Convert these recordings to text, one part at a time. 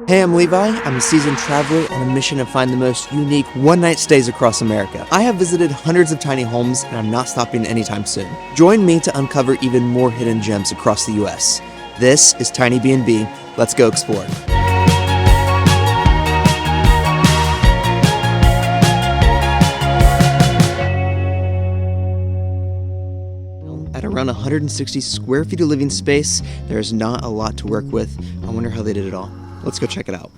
Hey, I'm Levi. I'm a seasoned traveler on a mission to find the most unique one-night stays across America. I have visited hundreds of tiny homes, and I'm not stopping anytime soon. Join me to uncover even more hidden gems across the U.S. This is Tiny BNB. Let's go explore. At around 160 square feet of living space, there's not a lot to work with. I wonder how they did it all. Let's go check it out.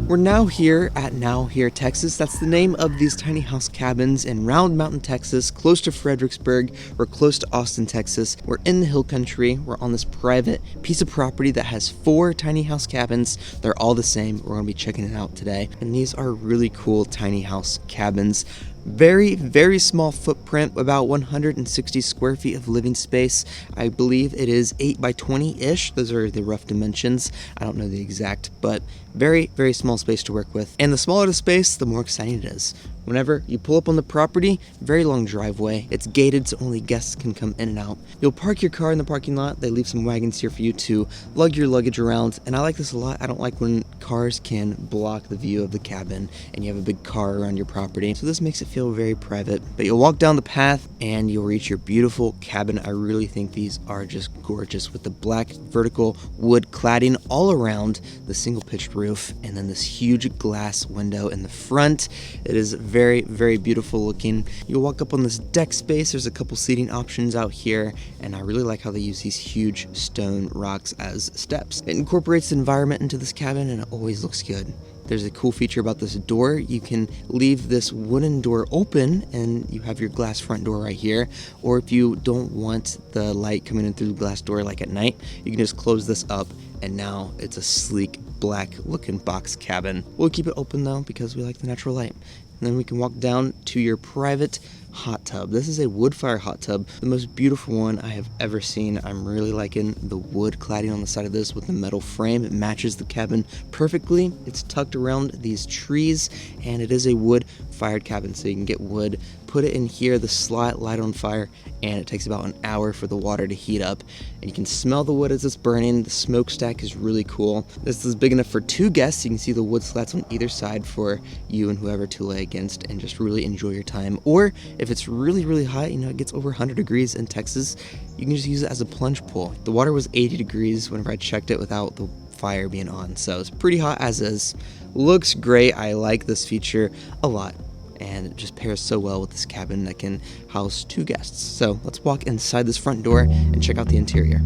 We're now here at Now Here, Texas. That's the name of these tiny house cabins in Round Mountain, Texas, close to Fredericksburg. We're close to Austin, Texas. We're in the hill country. We're on this private piece of property that has 4 tiny house cabins. They're all the same. We're gonna be checking it out today. And these are really cool tiny house cabins. Very, very small footprint, about 160 square feet of living space. I believe it is 8 by 20-ish. Those are the rough dimensions. I don't know the exact, but very, very small space to work with. And the smaller the space, the more exciting it is. Whenever you pull up on the property, very long driveway. It's gated so only guests can come in and out. You'll park your car in the parking lot. They leave some wagons here for you to lug your luggage around. And I like this a lot. I don't like when cars can block the view of the cabin and you have a big car around your property. So this makes it feel very private. But you'll walk down the path and you'll reach your beautiful cabin. I really think these are just gorgeous with the black vertical wood cladding all around, the single pitched roof, and then this huge glass window in the front. It is very, very beautiful looking. You'll walk up on this deck space. There's a couple seating options out here, and I really like how they use these huge stone rocks as steps. It incorporates the environment into this cabin, and it always looks good. There's a cool feature about this door. You can leave this wooden door open and you have your glass front door right here. Or if you don't want the light coming in through the glass door like at night, you can just close this up and now it's a sleek black looking box cabin. We'll keep it open though because we like the natural light. And then we can walk down to your private hot tub. This is a wood fire hot tub, the most beautiful one I have ever seen. I'm really liking the wood cladding on the side of this with the metal frame. It matches the cabin perfectly. It's tucked around these trees and it is a wood fired cabin, so you can get wood, put it in here, the slot, light on fire, and it takes about an hour for the water to heat up. And you can smell the wood as it's burning. The smokestack is really cool. This is big enough for 2 guests. You can see the wood slats on either side for you and whoever to lay against and just really enjoy your time. Or if it's really, really hot, you know, it gets over 100 degrees in Texas, you can just use it as a plunge pool. The water was 80 degrees whenever I checked it without the fire being on, so it's pretty hot as is. Looks great. I like this feature a lot, and it just pairs so well with this cabin that can house 2 guests. So let's walk inside this front door and check out the interior.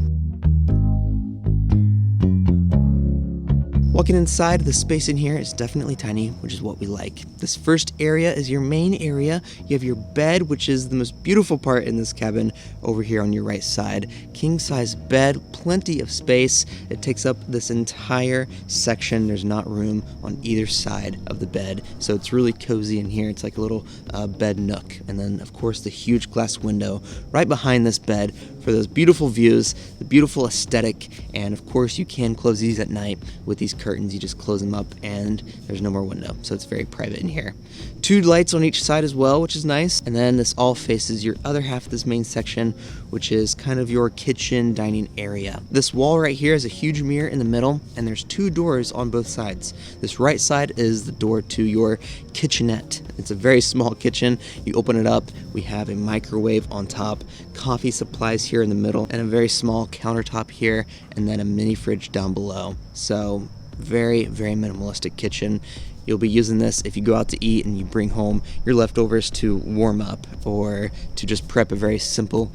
Walking inside, the space in here is definitely tiny, which is what we like. This first area is your main area. You have your bed, which is the most beautiful part in this cabin over here on your right side. King size bed, plenty of space. It takes up this entire section. There's not room on either side of the bed, so it's really cozy in here. It's like a little bed nook. And then, of course, the huge glass window right behind this bed for those beautiful views, the beautiful aesthetic, and of course you can close these at night with these curtains. You just close them up and there's no more window, so it's very private in here. 2 lights on each side as well, which is nice. And then this all faces your other half of this main section, which is kind of your kitchen dining area. This wall right here is a huge mirror in the middle, and there's 2 doors on both sides. This right side is the door to your kitchenette. It's a very small kitchen. You open it up, we have a microwave on top, coffee supplies here in the middle, and a very small countertop here, and then a mini fridge down below. So very, very minimalistic kitchen. You'll be using this if you go out to eat and you bring home your leftovers to warm up or to just prep a very simple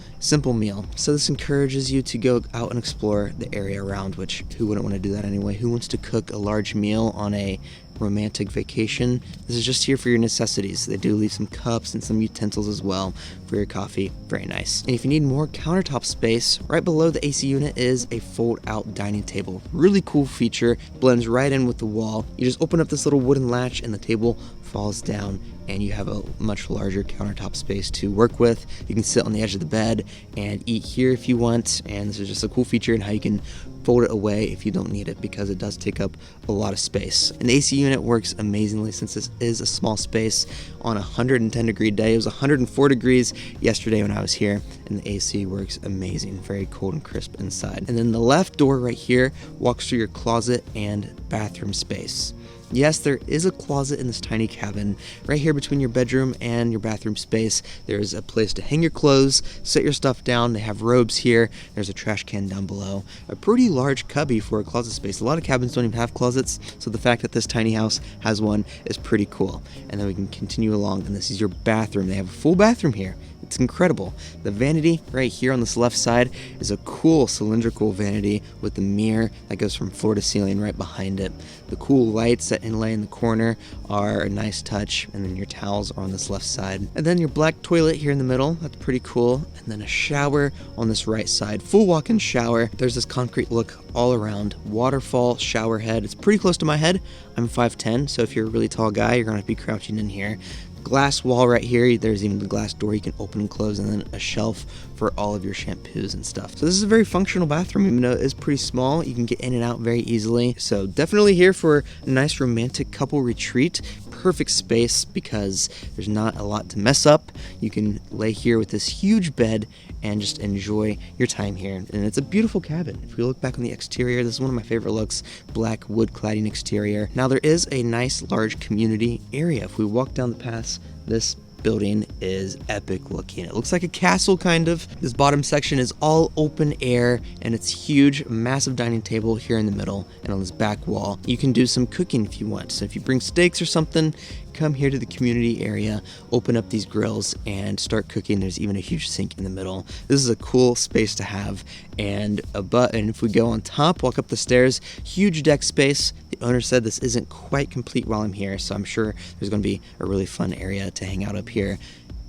meal. So this encourages you to go out and explore the area around, which who wouldn't want to do that anyway? Who wants to cook a large meal on a romantic vacation? This is just here for your necessities. They do leave some cups and some utensils as well for your coffee. Very nice. And if you need more countertop space, right below the AC unit is a fold-out dining table. Really cool feature. Blends right in with the wall. You just open up this little wooden latch and the table falls down, and you have a much larger countertop space to work with. You can sit on the edge of the bed and eat here if you want, and this is just a cool feature in how you can fold it away if you don't need it, because it does take up a lot of space. And the AC unit works amazingly since this is a small space. On a 110-degree day, it was 104 degrees yesterday when I was here, and the AC works amazing, very cold and crisp inside. And then the left door right here walks through your closet and bathroom space. Yes, there is a closet in this tiny cabin. Right here between your bedroom and your bathroom space, there's a place to hang your clothes, set your stuff down. They have robes here. There's a trash can down below. A pretty large cubby for a closet space. A lot of cabins don't even have closets, so the fact that this tiny house has one is pretty cool. And then we can continue along, and this is your bathroom. They have a full bathroom here. It's incredible. The vanity right here on this left side is a cool cylindrical vanity with the mirror that goes from floor to ceiling right behind it. The cool lights that inlay in the corner are a nice touch, and then your towels are on this left side. And then your black toilet here in the middle, that's pretty cool. And then a shower on this right side, full walk-in shower. There's this concrete look all around. Waterfall shower head. It's pretty close to my head. I'm 5'10", so if you're a really tall guy, you're gonna be crouching in here. Glass wall right here. There's even the glass door you can open and close, and then a shelf for all of your shampoos and stuff. So this is a very functional bathroom, even though it is pretty small. You can get in and out very easily. So definitely here for a nice romantic couple retreat. Perfect space because there's not a lot to mess up. You can lay here with this huge bed and just enjoy your time here. And it's a beautiful cabin. If we look back on the exterior, this is one of my favorite looks, black wood cladding exterior. Now there is a nice large community area. If we walk down the path, this building is epic looking. It looks like a castle kind of. This bottom section is all open air, and it's huge, massive dining table here in the middle, and on this back wall you can do some cooking if you want. So if you bring steaks or something, come here to the community area, open up these grills and start cooking. There's even a huge sink in the middle. This is a cool space to have, and if we go on top, walk up the stairs, huge deck space. The owner said this isn't quite complete while I'm here, so I'm sure there's going to be a really fun area to hang out up here.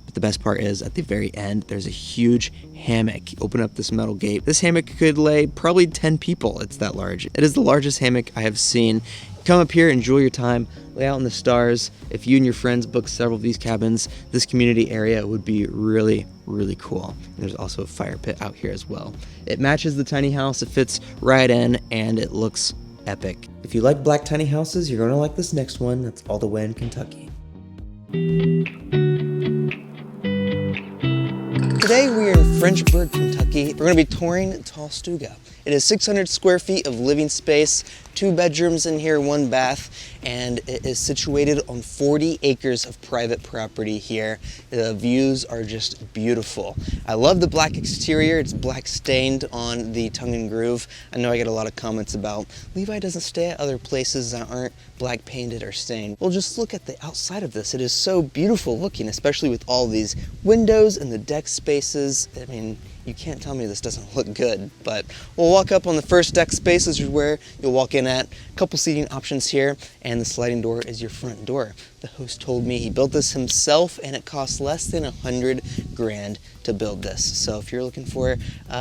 But the best part is at the very end, there's a huge hammock. Open up this metal gate. This hammock could lay probably 10 people. It's that large. It is the largest hammock I have seen. Come up here, enjoy your time, lay out in the stars. If you and your friends book several of these cabins, this community area would be really, really cool. And there's also a fire pit out here as well. It matches the tiny house, it fits right in, and it looks epic. If you like black tiny houses, you're gonna like this next one. That's all the way in Kentucky. Today we are in Frenchburg, Kentucky. We're gonna be touring Tall Stuga. It is 600 square feet of living space, 2 bedrooms in here, 1 bath, and it is situated on 40 acres of private property here. The views are just beautiful. I love the black exterior. It's black stained on the tongue and groove. I know I get a lot of comments about Levi doesn't stay at other places that aren't black painted or stained. Well, just look at the outside of this. It is so beautiful looking, especially with all these windows and the deck spaces. I mean, you can't tell me this doesn't look good, but we'll walk up on the first deck space. This is where you'll walk in at. A couple seating options here, and the sliding door is your front door. The host told me he built this himself, and it costs less than $100,000 to build this. So if you're looking for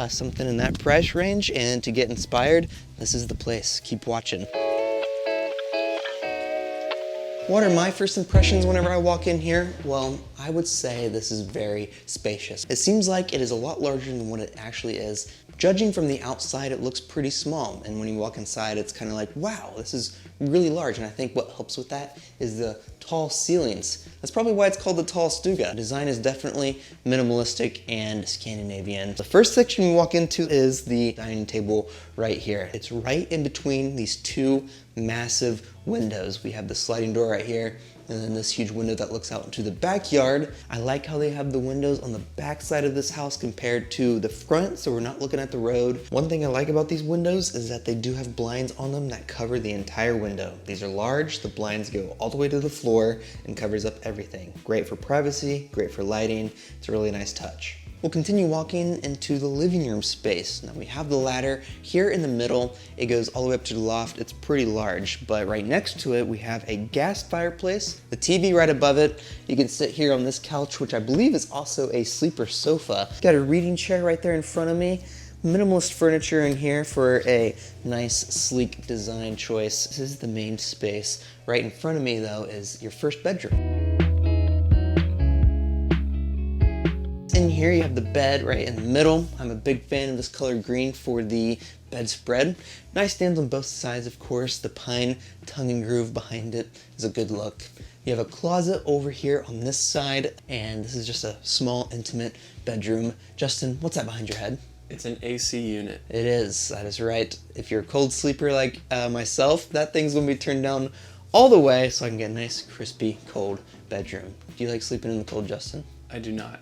something in that price range and to get inspired, this is the place. Keep watching. What are my first impressions whenever I walk in here? Well, I would say this is very spacious. It seems like it is a lot larger than what it actually is. Judging from the outside, it looks pretty small, and when you walk inside, it's kind of like, wow, this is really large. And I think what helps with that is the tall ceilings. That's probably why it's called the Tall Stuga. The design is definitely minimalistic and Scandinavian. The first section we walk into is the dining table right here. It's right in between these 2 massive windows. We have the sliding door right here, and then this huge window that looks out into the backyard. I like how they have the windows on the back side of this house compared to the front, so we're not looking at the road. One thing I like about these windows is that they do have blinds on them that cover the entire window. These are large, the blinds go all the way to the floor and covers up everything. Great for privacy, great for lighting. It's a really nice touch. We'll continue walking into the living room space. Now we have the ladder here in the middle. It goes all the way up to the loft. It's pretty large, but right next to it, we have a gas fireplace, the TV right above it. You can sit here on this couch, which I believe is also a sleeper sofa. Got a reading chair right there in front of me. Minimalist furniture in here for a nice, sleek design choice. This is the main space. Right in front of me, though, is your first bedroom. In here, you have the bed right in the middle. I'm a big fan of this color green for the bedspread. Nightstands on both sides, of course. The pine tongue and groove behind it is a good look. You have a closet over here on this side, and this is just a small, intimate bedroom. Justin, what's that behind your head? It's an AC unit. It is, that is right. If you're a cold sleeper like myself, that thing's gonna be turned down all the way so I can get a nice, crispy, cold bedroom. Do you like sleeping in the cold, Justin? I do not.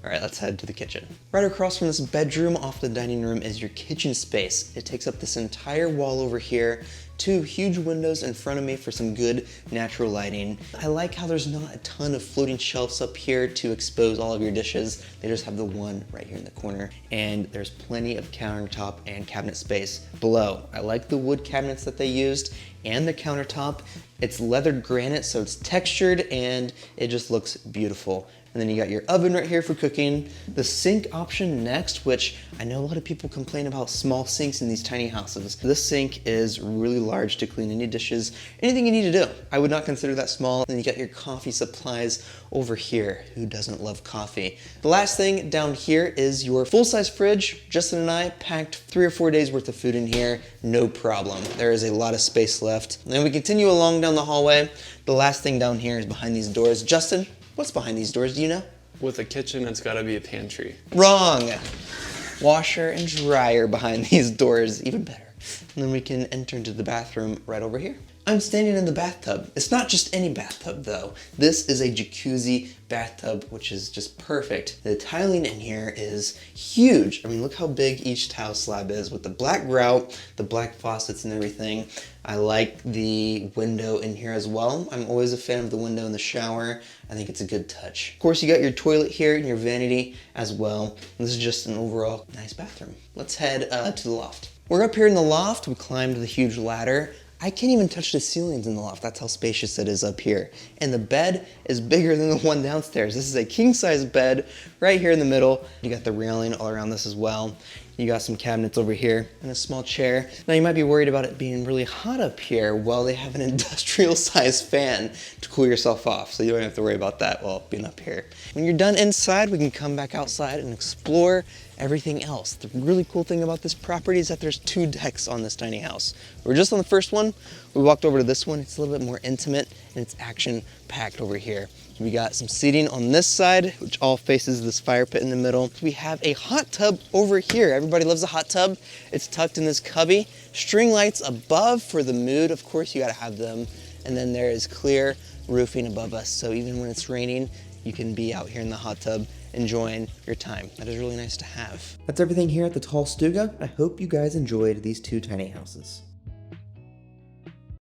All right, let's head to the kitchen. Right across from this bedroom off the dining room is your kitchen space. It takes up this entire wall over here. Two huge windows in front of me for some good natural lighting. I like how there's not a ton of floating shelves up here to expose all of your dishes. They just have the one right here in the corner. And there's plenty of countertop and cabinet space below. I like the wood cabinets that they used and the countertop. It's leathered granite, so it's textured and it just looks beautiful. And then you got your oven right here for cooking. The sink option next, which I know a lot of people complain about small sinks in these tiny houses. This sink is really large to clean any dishes, anything you need to do. I would not consider that small. Then you got your coffee supplies over here. Who doesn't love coffee? The last thing down here is your full-size fridge. Justin and I packed 3 or 4 days worth of food in here, no problem. There is a lot of space left. And then we continue along down the hallway. The last thing down here is behind these doors. Justin, what's behind these doors, do you know? With a kitchen, it's gotta be a pantry. Wrong! Washer and dryer behind these doors, even better. And then we can enter into the bathroom right over here. I'm standing in the bathtub. It's not just any bathtub though. This is a jacuzzi bathtub, which is just perfect. The tiling in here is huge. I mean, look how big each tile slab is with the black grout, the black faucets and everything. I like the window in here as well. I'm always a fan of the window in the shower. I think it's a good touch. Of course, you got your toilet here and your vanity as well. And this is just an overall nice bathroom. Let's head to the loft. We're up here in the loft. We climbed the huge ladder. I can't even touch the ceilings in the loft. That's how spacious it is up here. And the bed is bigger than the one downstairs. This is a king-size bed right here in the middle. You got the railing all around this as well. You got some cabinets over here and a small chair. Now you might be worried about it being really hot up here. Well, they have an industrial-sized fan to cool yourself off, so you don't have to worry about that while being up here. When you're done inside, we can come back outside and explore everything else. The really cool thing about this property is that there's 2 decks on this tiny house. We were just on the first one. We walked over to this one. It's a little bit more intimate and it's action-packed over here. We got some seating on this side, which all faces this fire pit in the middle. We have a hot tub over here. Everybody loves a hot tub. It's tucked in this cubby. String lights above for the mood. Of course, you gotta have them. And then there is clear roofing above us. So even when it's raining, you can be out here in the hot tub enjoying your time. That is really nice to have. That's everything here at the Tall Stuga. I hope you guys enjoyed these 2 tiny houses.